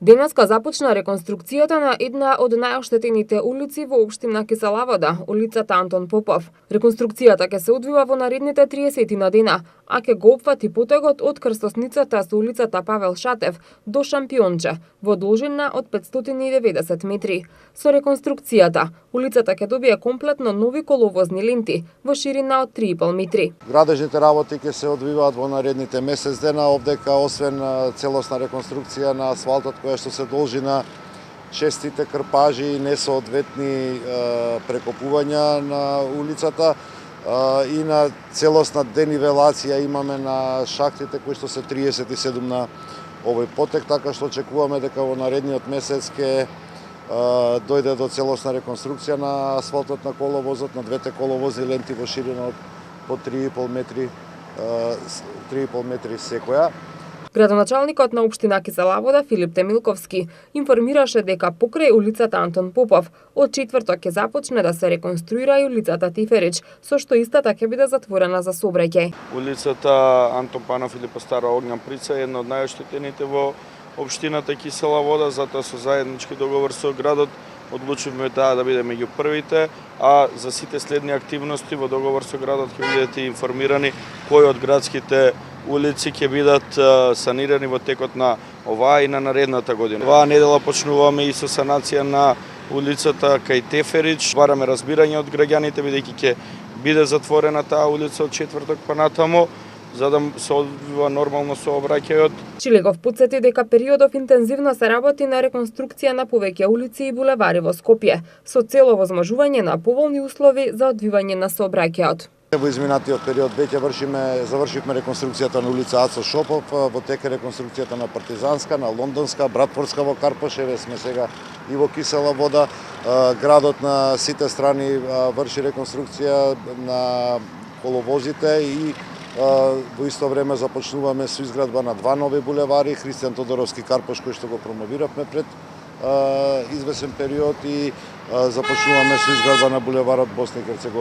Денеска започна реконструкцијата на една од најоштетените улици во општина Кисела Вода, улицата Антон Попов. Реконструкцијата ќе се одвива во наредните 30 на дена, а ќе го опфати потегот од крстосницата со улицата Павел Шатев до Шампионче, во должина од 590 метри. Со реконструкцијата, улицата ќе добие комплетно нови коловозни ленти во ширина од 3,5 метри. Градежните работи ќе се одвиваат во наредните месец дена, овдека освен целосна реконструкција на асфалтот која што се должи на честите крпажи и несоодветни прекопувања на улицата и на целосна денивелација имаме на шахтите кои што се 37 на овој потек, така што очекуваме дека во наредниот месец ќе дојде до целосна реконструкција на асфалтот на коловозот, на двете коловозни ленти во ширина од по 3,5 метри секоја. Градоначалникот на општина Кисела Вода Филип Темилковски информираше дека покрај улицата Антон Попов од четврток ќе започне да се реконструира и улицата Тиферич, со што истата ќе биде затворена за сообраќај. Улицата Антон Панов или по Стара Огњан Прица е една од најоштетените во општината Кисела Вода, затоа со заеднички договор со градот одлучивме таа да биде меѓу првите, а за сите следни активности во договор со градот ќе бидете информирани кои од градските улици ќе бидат санирани во текот на оваа и на наредната година. Оваа недела почнуваме и со санација на улицата кај Теферич. Бараме разбирање од граѓаните бидејќи ќе биде затворена таа улица од четврток па натаму, за да се одвива нормално сообраќајот. Чилегов потсети дека периодов интензивно се работи на реконструкција на повеќе улици и булевари во Скопје, со цел овозможување на поволни услови за одвивање на сообраќајот. Во изминатиот период веќе завршивме реконструкцијата на улица Ацо Шопов, во тека реконструкцијата на Партизанска, на Лондонска, Братфордска во Карпошеве, сме сега и во Кисела Вода. Градот на сите страни врши реконструкција на коловозите и во исто време започнуваме со изградба на два нови булевари, Христијан Тодоровски Карпош, кој што го промовиравме пред извесен период, и започнуваме со изградба на булеварот Босна и Херцеговина.